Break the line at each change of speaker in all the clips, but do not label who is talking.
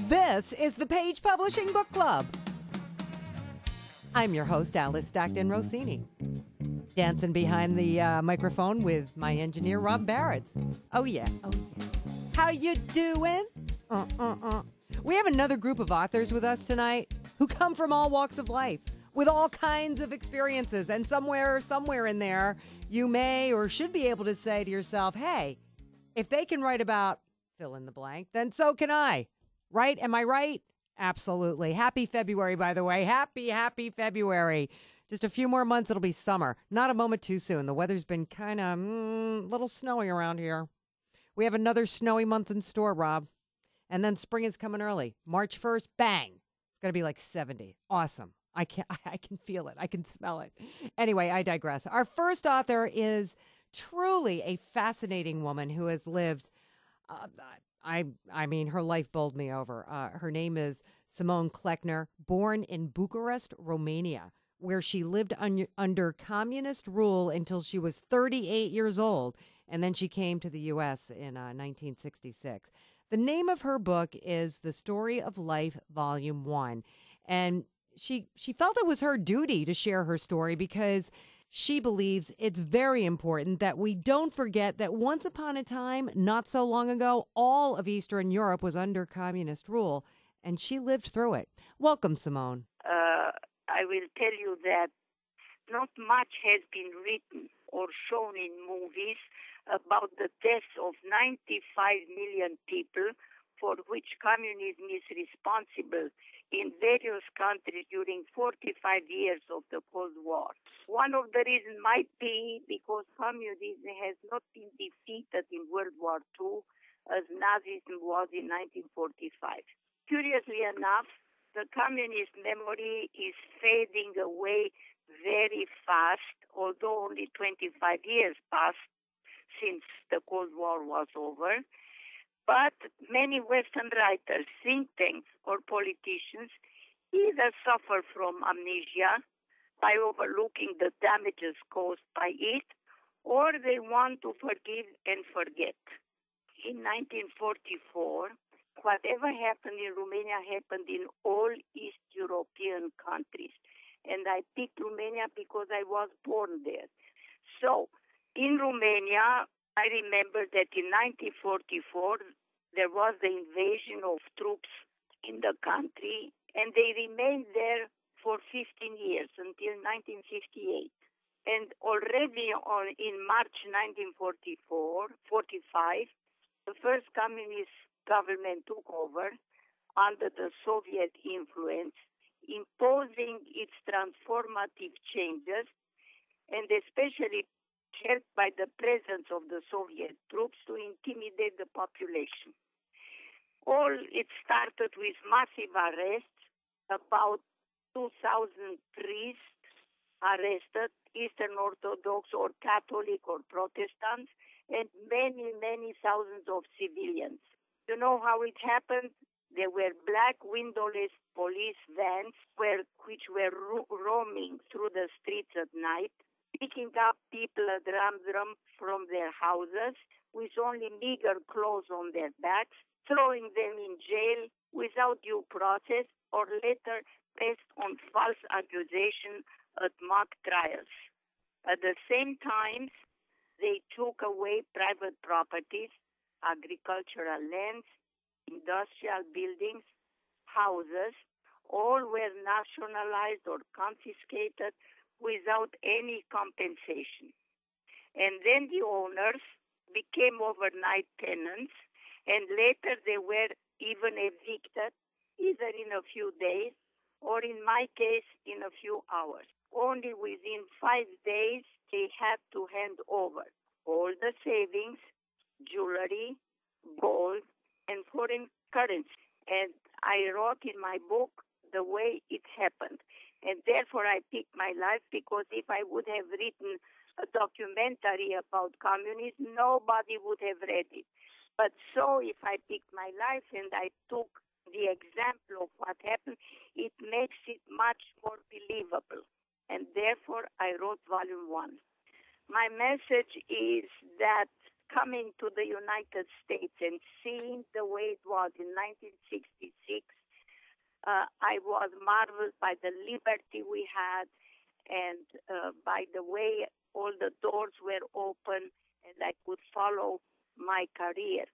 This is the Page Publishing Book Club. I'm your host, Alice Stockton Rossini. Dancing behind the microphone with my engineer, Rob Barretts. Oh, yeah. How you doing? We have another group of authors with us tonight who come from all walks of life with all kinds of experiences. And somewhere in there, you may or should be able to say to yourself, hey, if they can write about fill in the blank, then so can I. Right? Am I right? Absolutely. Happy February, by the way. Happy February. Just a few more months, it'll be summer. Not a moment too soon. The weather's been kind of a little snowy around here. We have another snowy month in store, Rob. And then spring is coming early. March 1st, bang. It's going to be like 70. Awesome. I can feel it. I can smell it. Anyway, I digress. Our first author is truly a fascinating woman who has lived, I mean, her life bowled me over. Her name is Simone Klekner, born in Bucharest, Romania, where she lived under communist rule until she was 38 years old, and then she came to the U.S. in 1966. The name of her book is The Story of Life, Volume 1, and she felt it was her duty to share her story because she believes it's very important that we don't forget that once upon a time, not so long ago, all of Eastern Europe was under communist rule, and she lived through it. Welcome, Simone.
I will tell you that not much has been written or shown in movies about the deaths of 95 million people for which communism is responsible in various countries during 45 years of the Cold War. One of the reasons might be because communism has not been defeated in World War II as Nazism was in 1945. Curiously enough, the communist memory is fading away very fast, although only 25 years passed since the Cold War was over. But many Western writers, think tanks, or politicians either suffer from amnesia by overlooking the damages caused by it, or they want to forgive and forget. In 1944, whatever happened in Romania happened in all East European countries. And I picked Romania because I was born there. So, in Romania, I remember that in 1944, there was the invasion of troops in the country, and they remained there for 15 years until 1958. And already in March 1945, the first communist government took over under the Soviet influence, imposing its transformative changes, and especially helped by the presence of the Soviet troops to intimidate the population. All it started with massive arrests, about 2,000 priests arrested, Eastern Orthodox or Catholic or Protestants, and many, many thousands of civilians. You know how it happened? There were black windowless police vans which were roaming through the streets at night, picking up people at random from their houses with only meager clothes on their backs, throwing them in jail without due process, or later based on false accusation at mock trials. At the same time, they took away private properties, agricultural lands, industrial buildings, houses. All were nationalized or confiscated without any compensation. And then the owners became overnight tenants, and later they were even evicted, either in a few days or, in my case, in a few hours. Only within 5 days they had to hand over all the savings, jewelry, gold, and foreign currency. And I wrote in my book the way it happened. And therefore I picked my life, because if I would have written a documentary about communism, nobody would have read it. But so if I picked my life and I took the example of what happened, it makes it much more believable. And therefore I wrote Volume 1. My message is that coming to the United States and seeing the way it was in 1966, I was marveled by the liberty we had and by the way all the doors were open and I could follow my career.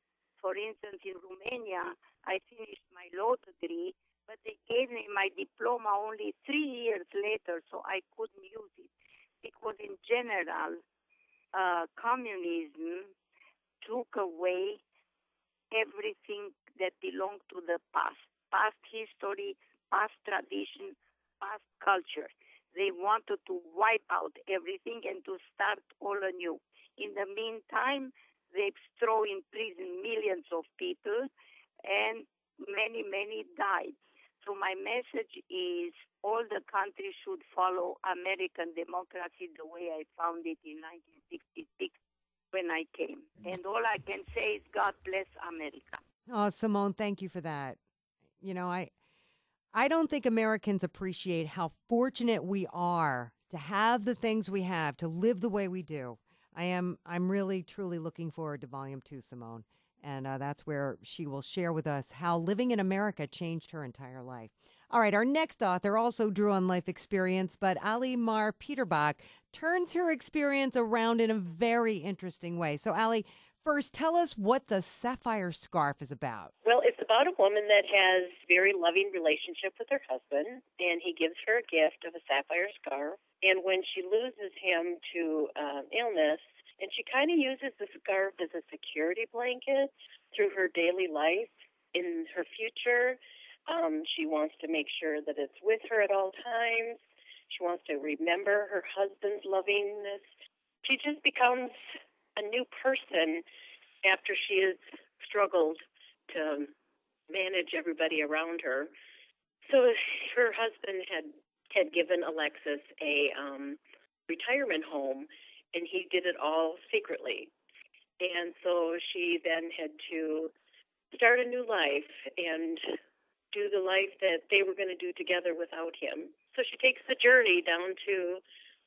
For instance, in Romania, I finished my law degree, but they gave me my diploma only 3 years later, so I couldn't use it. Because in general, communism took away everything that belonged to the past history, past tradition, past culture. They wanted to wipe out everything and to start all anew. In the meantime, they've thrown in prison millions of people and many died. So my message is all the countries should follow American democracy the way I found it in 1966 when I came. And all I can say is God bless America.
Oh, Simone, thank you for that. You know, I don't think Americans appreciate how fortunate we are to have the things we have, to live the way we do. I'm really, truly looking forward to Volume 2, Simone. And that's where she will share with us how living in America changed her entire life. All right, our next author also drew on life experience, but Ali Mar Peterbach turns her experience around in a very interesting way. So, Ali, first, tell us what the Sapphire Scarf is about.
Well, it's about a woman that has a very loving relationship with her husband, and he gives her a gift of a sapphire scarf. And when she loses him to illness, and she kind of uses the scarf as a security blanket through her daily life. In her future, she wants to make sure that it's with her at all times. She wants to remember her husband's lovingness. She just becomes a new person after she has struggled to manage everybody around her. So her husband had given Alexis a retirement home, and he did it all secretly. And so she then had to start a new life and do the life that they were going to do together without him. So she takes the journey down to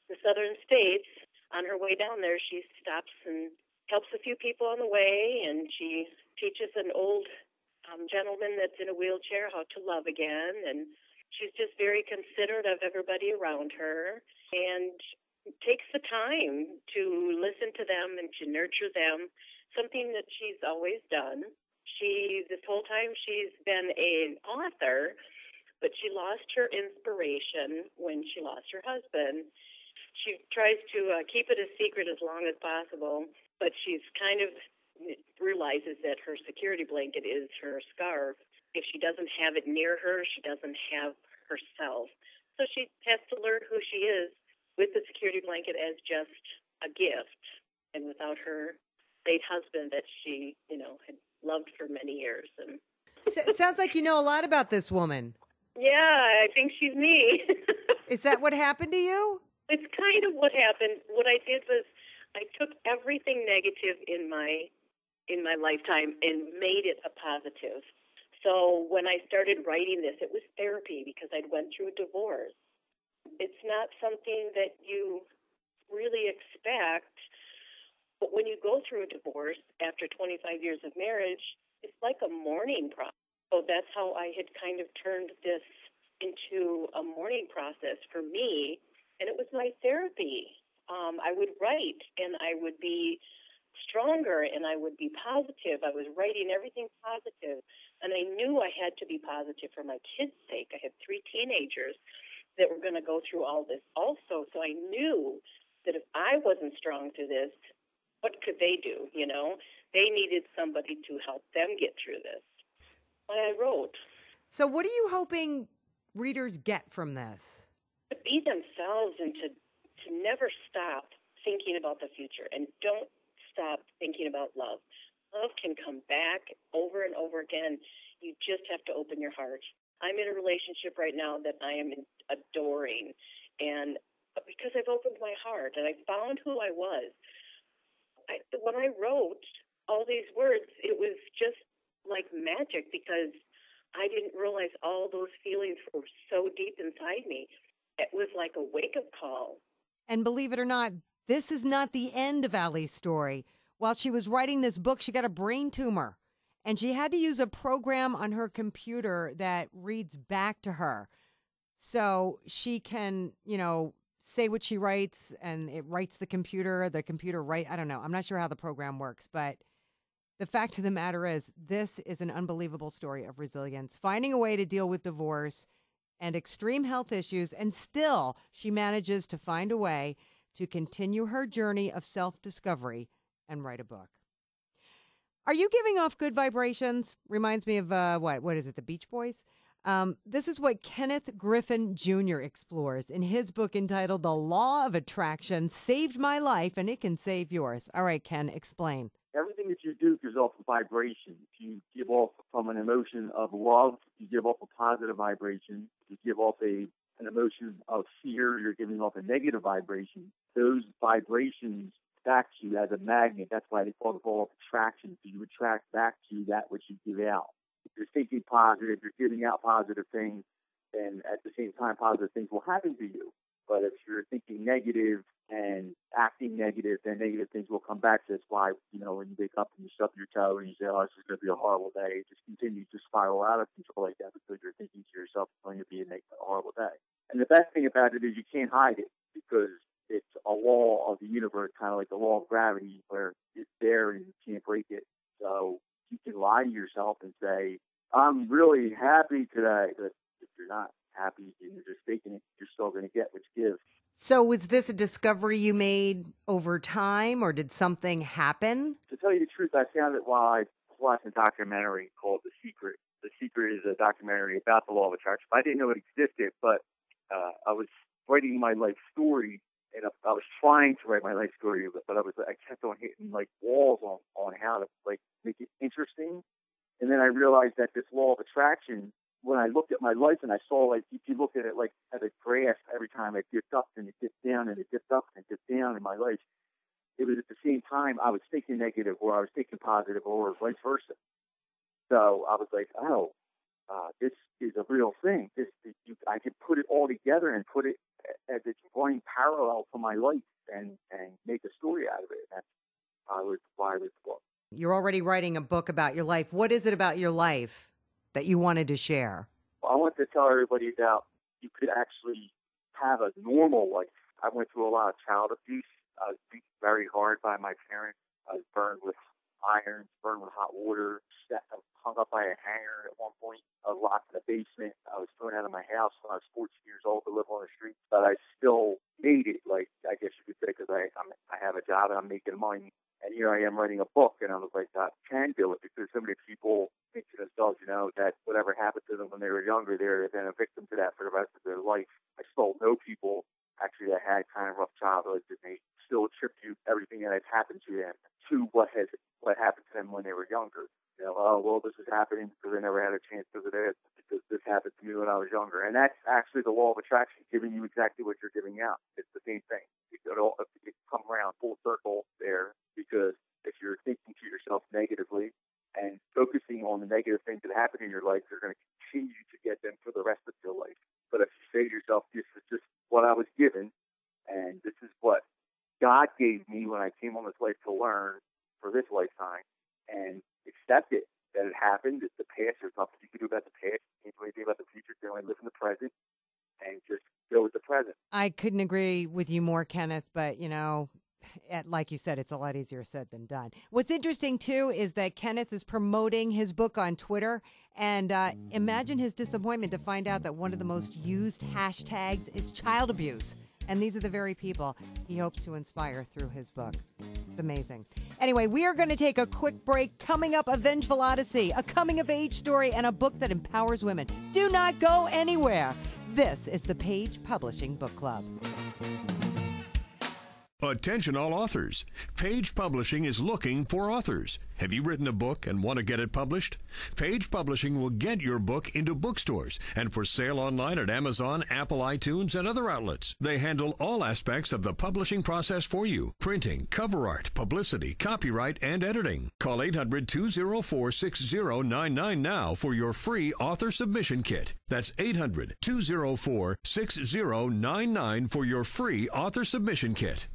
the southern states. On her way down there, she stops and helps a few people on the way, and she teaches an old gentleman that's in a wheelchair how to love again. And she's just very considerate of everybody around her and takes the time to listen to them and to nurture them, something that she's always done. This whole time she's been an author, but she lost her inspiration when she lost her husband. She tries to keep it a secret as long as possible, but she's kind of realizes that her security blanket is her scarf. If she doesn't have it near her, she doesn't have herself. So she has to learn who she is with the security blanket as just a gift, and without her late husband that she, had loved for many years. And
So it sounds like you know a lot about this woman.
yeah, I think she's me.
Is that what happened to you?
It's kind of what happened. What I did was I took everything negative in my lifetime and made it a positive. So when I started writing this, it was therapy because I'd went through a divorce. It's not something that you really expect, but when you go through a divorce after 25 years of marriage, it's like a mourning process. So that's how I had kind of turned this into a mourning process for me, and it was my therapy. I would write, and I would be stronger, and I would be positive. I was writing everything positive, and I knew I had to be positive for my kids' sake. I had 3 teenagers that were going to go through all this also, so I knew that if I wasn't strong through this, what could they do, They needed somebody to help them get through this. And I wrote.
So what are you hoping readers get from this?
To be themselves and to never stop thinking about the future, and don't stop thinking about love. Love can come back over and over again. You just have to open your heart. I'm in a relationship right now that I am adoring, and because I've opened my heart and I found who I was. When I wrote all these words, it was just like magic because I didn't realize all those feelings were so deep inside me. It was like a wake-up call.
And believe it or not, this is not the end of Ali's story. while she was writing this book, she got a brain tumor. And she had to use a program on her computer that reads back to her. So she can, say what she writes, and it writes the computer I don't know. I'm not sure how the program works, but the fact of the matter is this is an unbelievable story of resilience, finding a way to deal with divorce and extreme health issues, and still she manages to find a way to continue her journey of self-discovery and write a book. Are you giving off good vibrations? Reminds me of, what is it, the Beach Boys? This is what Kenneth Griffin Jr. explores in his book entitled The Law of Attraction Saved My Life, and it can save yours. All right, Ken, explain.
Everything that you do gives off a vibration. If you give off from an emotion of love, you give off a positive vibration. If you give off an emotion of fear, you're giving off a negative vibration. Those vibrations back to you as a magnet. That's why they call it the law of attraction. So you attract back to you that which you give out. If you're thinking positive, you're giving out positive things, and at the same time, positive things will happen to you. But if you're thinking negative and acting negative, then negative things will come back. That's why, when you wake up and you stub your toe and you say, oh, this is going to be a horrible day, it just continues to spiral out of control like that because you're thinking to yourself it's going to be a horrible day. And the best thing about it is you can't hide it because it's a law of the universe, kind of like the law of gravity, where it's there and you can't break it. So you can lie to yourself and say, I'm really happy today. But if you're not happy and you're just faking it, you're still going to get what you give.
So was this a discovery you made over time, or did something happen?
To tell you the truth, I found it while I watched a documentary called The Secret. The Secret is a documentary about the law of attraction. I didn't know it existed, but I was writing my life story, and I was trying to write my life story, but I kept on hitting walls on how to make it interesting. And then I realized that this law of attraction, when I looked at my life and I saw if you look at it at a graph, every time it dipped up and it dipped down and it dipped up and it dipped down in my life, it was at the same time I was thinking negative or I was thinking positive or vice versa. So I was like, this is a real thing. I could put it all together and put it as it's running parallel to my life and make a story out of it. That's why I wrote the book.
You're already writing a book about your life. What is it about your life that you wanted to share?
I want to tell everybody that you could actually have a normal life. I went through a lot of child abuse. I was beaten very hard by my parents. I was burned with irons, burned with hot water, hung up by a hanger at one point. I was locked in the basement. I was thrown out of my house when I was 14 years old to live on the street. But I still made it, I guess you could say, because I have a job and I'm making money. And here I am writing a book, and I was like, I can do it because so many people think to themselves, that whatever happened to them when they were younger, they're then a victim to that for the rest of their life. I still know people actually that had kind of rough childhoods, and they still attribute everything that has happened to them to what happened to them when they were younger. This is happening because I never had a chance because of this, because this happened to me when I was younger. And that's actually the law of attraction, giving you exactly what you're giving out. It's the same thing. It come around full circle there, because if you're thinking to yourself negatively and focusing on the negative things that happen in your life, you're going to continue to get them for the rest of your life. But if you say to yourself, this is just what I was given, and this is what God gave me when I came on this life to learn for this lifetime, and accept it, that it happened, it's the past, there's nothing you can do about the past, you can't do anything about the future, you can only live in the present, and just go with the present.
I couldn't agree with you more, Kenneth, but, like you said, it's a lot easier said than done. What's interesting, too, is that Kenneth is promoting his book on Twitter, and imagine his disappointment to find out that one of the most used hashtags is child abuse. And these are the very people he hopes to inspire through his book. It's amazing. Anyway, we are going to take a quick break. Coming up, A Vengeful Odyssey, a coming-of-age story, and a book that empowers women. Do not go anywhere. This is the Page Publishing Book Club.
Attention all authors. Page Publishing is looking for authors. Have you written a book and want to get it published? Page Publishing will get your book into bookstores and for sale online at Amazon, Apple iTunes, and other outlets. They handle all aspects of the publishing process for you. Printing, cover art, publicity, copyright, and editing. Call 800-204-6099 now for your free author submission kit. That's 800-204-6099 for your free author submission kit.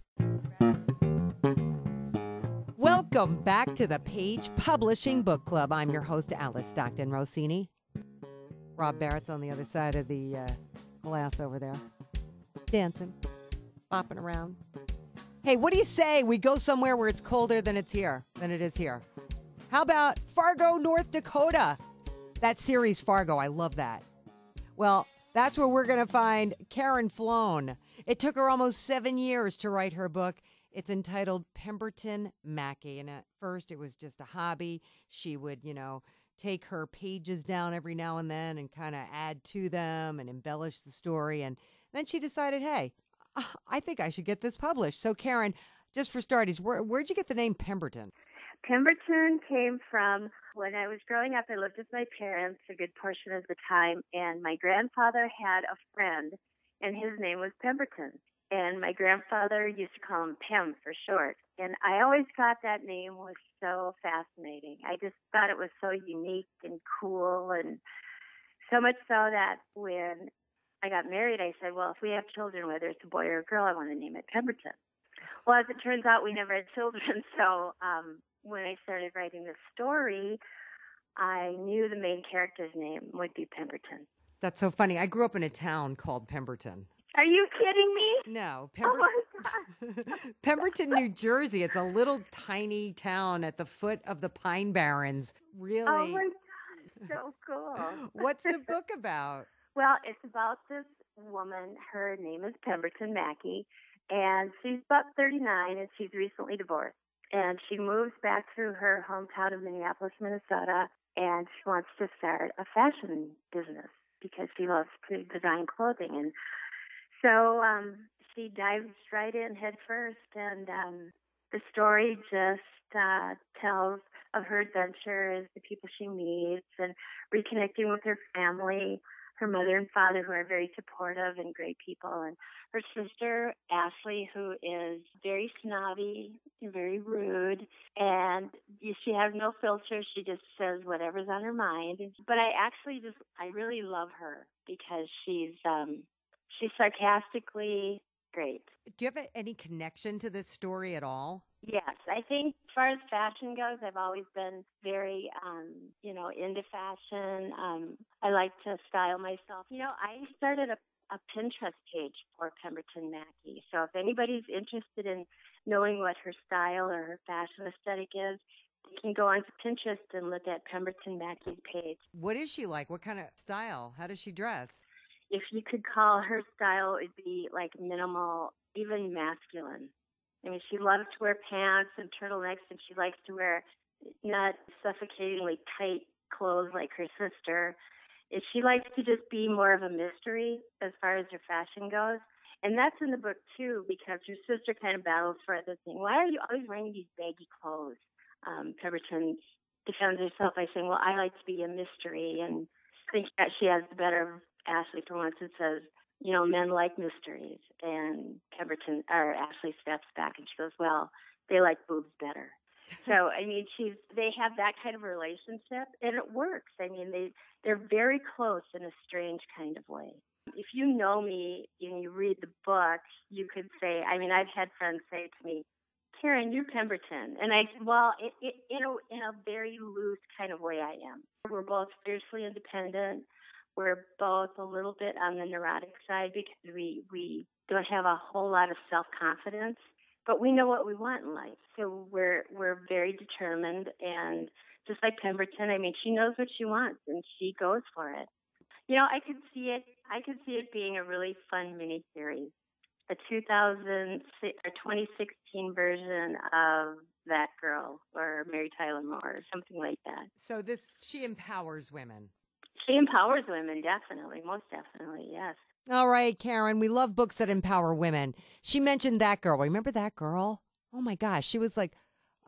Well, Welcome back to the Page Publishing Book Club. I'm your host, Alice Stockton Rossini. Rob Barrett's on the other side of the glass over there, dancing, bopping around. Hey, what do you say we go somewhere where it's colder than it is here? How about Fargo, North Dakota? That series Fargo, I love that. Well, that's where we're going to find Karen Flown. It took her almost 7 years to write her book. It's entitled Pemberton Mackey. And at first it was just a hobby. She would, take her pages down every now and then and kind of add to them and embellish the story. And then she decided, hey, I think I should get this published. So, Karen, just for starters, where'd you get the name Pemberton?
Pemberton came from when I was growing up. I lived with my parents a good portion of the time, and my grandfather had a friend, and his name was Pemberton. And my grandfather used to call him Pem for short. And I always thought that name was so fascinating. I just thought it was so unique and cool, and so much so that when I got married, I said, well, if we have children, whether it's a boy or a girl, I want to name it Pemberton. Well, as it turns out, we never had children, so when I started writing the story, I knew the main character's name would be Pemberton.
That's so funny. I grew up in a town called Pemberton.
Are you kidding me?
No.
Oh, my God.
Pemberton, New Jersey. It's a little tiny town at the foot of the Pine Barrens. Really?
Oh, my God. So cool.
What's the book about?
Well, it's about this woman. Her name is Pemberton Mackey, and she's about 39, and she's recently divorced. And she moves back to her hometown of Minneapolis, Minnesota, and she wants to start a fashion business because she loves to design clothing. And so she dives right in head first, and the story just tells of her adventures, the people she meets, and reconnecting with her family, her mother and father, who are very supportive and great people, and her sister, Ashley, who is very snobby and very rude, and she has no filter. She just says whatever's on her mind. But I really love her because she's sarcastically great.
Do you have any connection to this story at all?
Yes, I think as far as fashion goes, I've always been very, into fashion. I like to style myself. I started a Pinterest page for Pemberton Mackey. So if anybody's interested in knowing what her style or her fashion aesthetic is, you can go onto Pinterest and look at Pemberton Mackey's page.
What is she like? What kind of style? How does she dress?
If you could call her style, it'd be like minimal, even masculine. I mean, she loves to wear pants and turtlenecks, and she likes to wear not suffocatingly tight clothes like her sister. She likes to just be more of a mystery as far as her fashion goes. And that's in the book, too, because her sister kind of battles for this thing. Why are you always wearing these baggy clothes? Pemberton defends herself by saying, well, I like to be a mystery, and I think that she has the better of Ashley for once and says, men like mysteries. And Ashley steps back and she goes, well, they like boobs better. So, I mean, they have that kind of relationship, and it works. I mean, they're very close in a strange kind of way. If you know me and you read the book, you could say, I mean, I've had friends say to me, Karen, you're Pemberton. And I said, well, in a very loose kind of way I am. We're both fiercely independent. We're both a little bit on the neurotic side because we don't have a whole lot of self-confidence, but we know what we want in life. So we're very determined, and just like Pemberton, I mean, she knows what she wants and she goes for it. I could see it being a really fun miniseries, a 2016 version of That Girl or Mary Tyler Moore or something like that.
So she empowers women.
She empowers women, definitely, most definitely, yes.
All right, Karen, we love books that empower women. She mentioned That Girl. Remember That Girl? Oh, my gosh. She was like,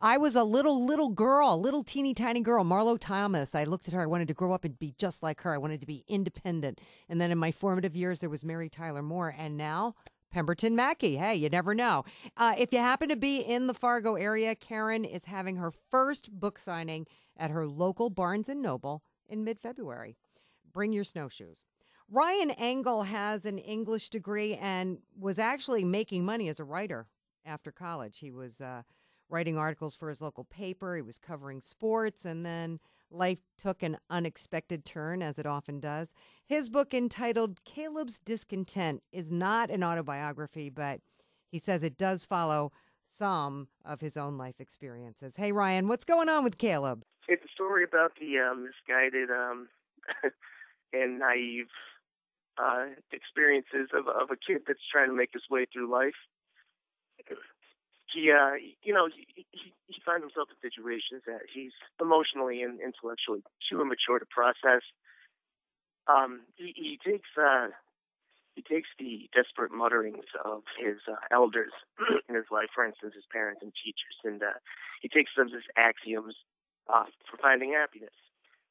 I was a little girl, little teeny tiny girl, Marlo Thomas. I looked at her. I wanted to grow up and be just like her. I wanted to be independent. And then in my formative years, there was Mary Tyler Moore. And now Pemberton Mackey. Hey, you never know. If you happen to be in the Fargo area, Karen is having her first book signing at her local Barnes & Noble in mid-February. Bring your snowshoes. Ryan Engel has an English degree and was actually making money as a writer after college. He was writing articles for his local paper. He was covering sports, and then life took an unexpected turn, as it often does. His book, entitled Caleb's Discontent, is not an autobiography, but he says it does follow some of his own life experiences. Hey, Ryan, what's going on with Caleb?
It's a story about the misguided and naive experiences of a kid that's trying to make his way through life. He finds himself in situations that he's emotionally and intellectually too immature to process. He takes the desperate mutterings of his elders in his life, for instance, his parents and teachers, and he takes them as axioms for finding happiness,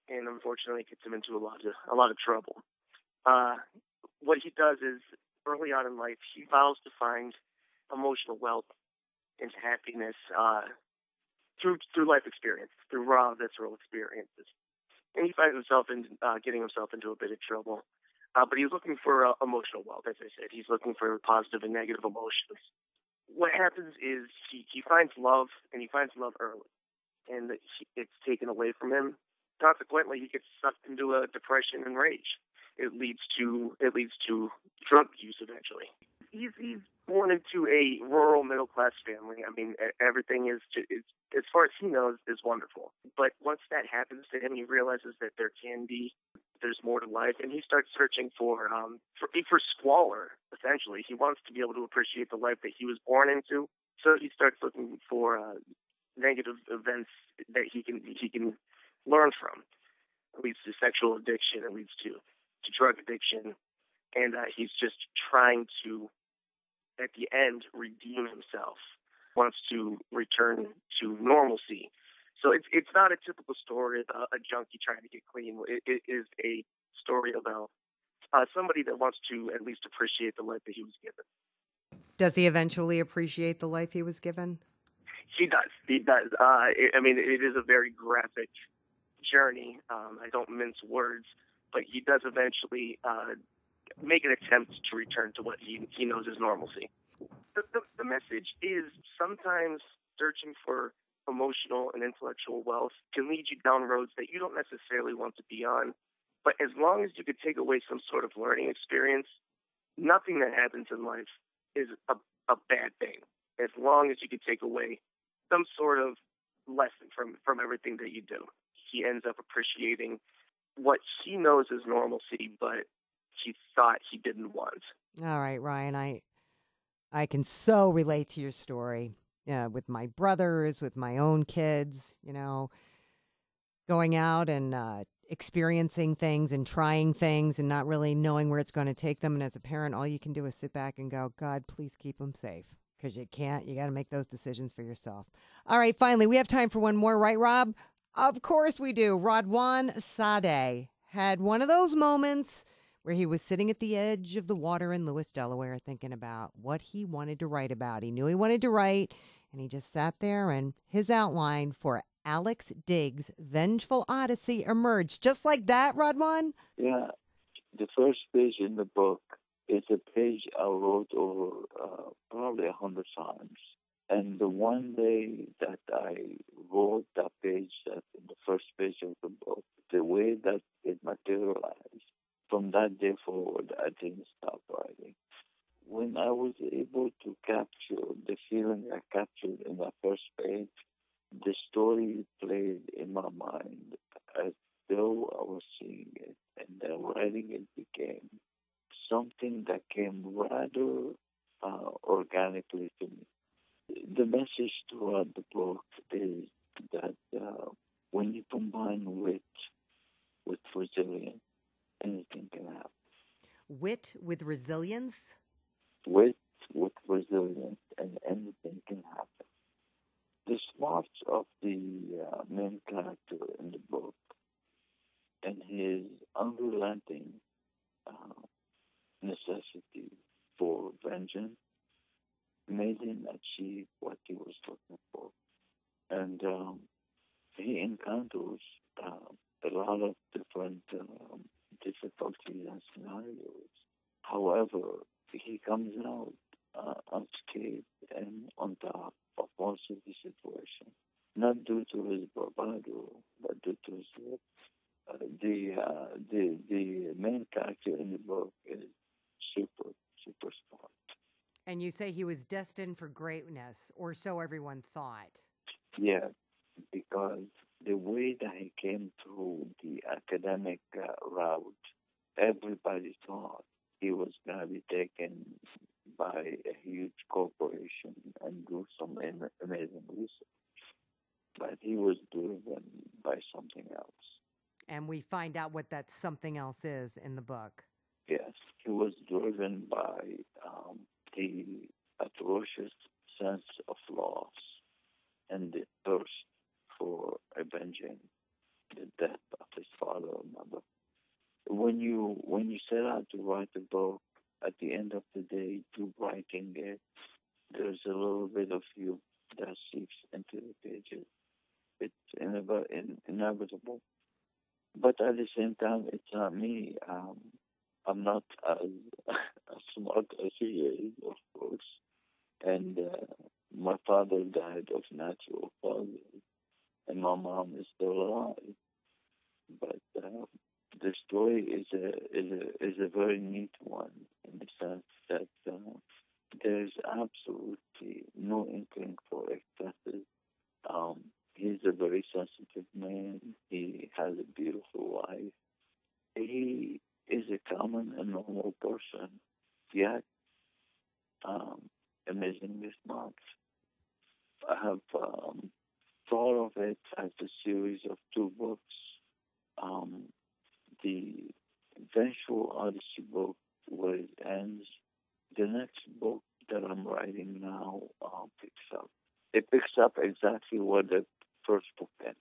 and unfortunately gets him into a lot of trouble. What he does is, early on in life, he vows to find emotional wealth and happiness through life experience, through raw, visceral experiences. And he finds himself getting himself into a bit of trouble. But he's looking for emotional wealth, as I said. He's looking for positive and negative emotions. What happens is he finds love, and he finds love early, and it's taken away from him. Consequently, he gets sucked into a depression and rage. It leads to drug use eventually. He's born into a rural middle class family. I mean, everything is as far as he knows, is wonderful. But once that happens to him, he realizes that there's more to life, and he starts searching for squalor. Essentially, he wants to be able to appreciate the life that he was born into. So he starts looking for negative events that he can learn from. It leads to sexual addiction. It leads to drug addiction, and he's just trying to, at the end, redeem himself. Wants to return to normalcy. So it's not a typical story about a junkie trying to get clean. It is a story about somebody that wants to at least appreciate the life that he was given.
Does he eventually appreciate the life he was given?
He does. It is a very graphic journey. I don't mince words, but he does eventually make an attempt to return to what he knows is normalcy. The message is sometimes searching for emotional and intellectual wealth can lead you down roads that you don't necessarily want to be on. But as long as you could take away some sort of learning experience, nothing that happens in life is a bad thing. As long as you could take away some sort of lesson from everything that you do. He ends up appreciating what he knows is normalcy, but he thought he didn't want.
All right, Ryan, I can so relate to your story. With my brothers, with my own kids, going out and experiencing things and trying things and not really knowing where it's going to take them. And as a parent, all you can do is sit back and go, God, please keep them safe, because you got to make those decisions for yourself. All right, finally, we have time for one more, right, Rob? Of course we do. Radwan Sadeh had one of those moments where he was sitting at the edge of the water in Lewis, Delaware, thinking about what he wanted to write about. He knew he wanted to write, and he just sat there, and his outline for Alex Diggs' Vengeful Odyssey emerged. Just like that, Radwan?
Yeah. The first page in the book is a page I wrote over probably 100 times. And the one day that I wrote that page, that in the first page of the book, the way that it materialized, from that day forward, I didn't stop writing. When I was able to capture the feeling I captured in that first page, the story played in my mind as though I was seeing it, and then writing it became something that came rather organically to me. The message throughout the book is that when you combine wit with resilience, anything can happen.
Wit with resilience?
Wit with resilience, and anything can happen. The smarts of the main character in the book and his unrelenting necessity for vengeance made him achieve what he was looking for. And he encounters a lot of different difficulties and scenarios. However, he comes out unscathed and on top of most of the situations. was the main character in the book is super smart.
And you say he was destined for greatness, or so everyone thought.
Yeah, because the way that he came through the academic route, everybody thought he was going to be taken by a huge corporation and do some amazing research. But he was driven by something else.
And we find out what that something else is in the book.
Yes, he was driven by the atrocious sense of loss and the thirst for avenging the death of his father or mother. When you set out to write a book, at the end of the day, to writing it, there's a little bit of you that seeps into the pages. It's inevitable. But at the same time, it's not me. I'm not as smart as he is, of course. And my father died of natural causes, and my mom is still alive. But the story is a very neat one in the sense that there's absolutely no inkling for excesses. He's a very sensitive man. He has a beautiful wife. He is a common and normal person, yet amazingly smart. I have thought of it as a series of 2 books. The eventual Odyssey book, where it ends, the next book that I'm writing now picks up. It picks up exactly where the first book ends.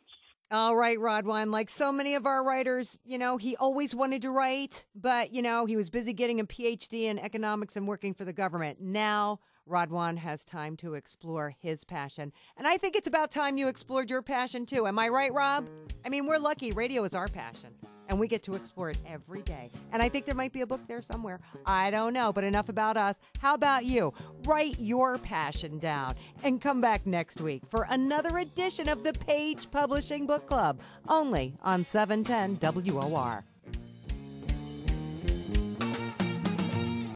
All right, Radwan, like so many of our writers, he always wanted to write, but, he was busy getting a PhD in economics and working for the government. Now, Radwan has time to explore his passion. And I think it's about time you explored your passion, too. Am I right, Rob? I mean, we're lucky. Radio is our passion, and we get to explore it every day. And I think there might be a book there somewhere. I don't know, but enough about us. How about you? Write your passion down and come back next week for another edition of the Page Publishing Book Club, only on 710 WOR.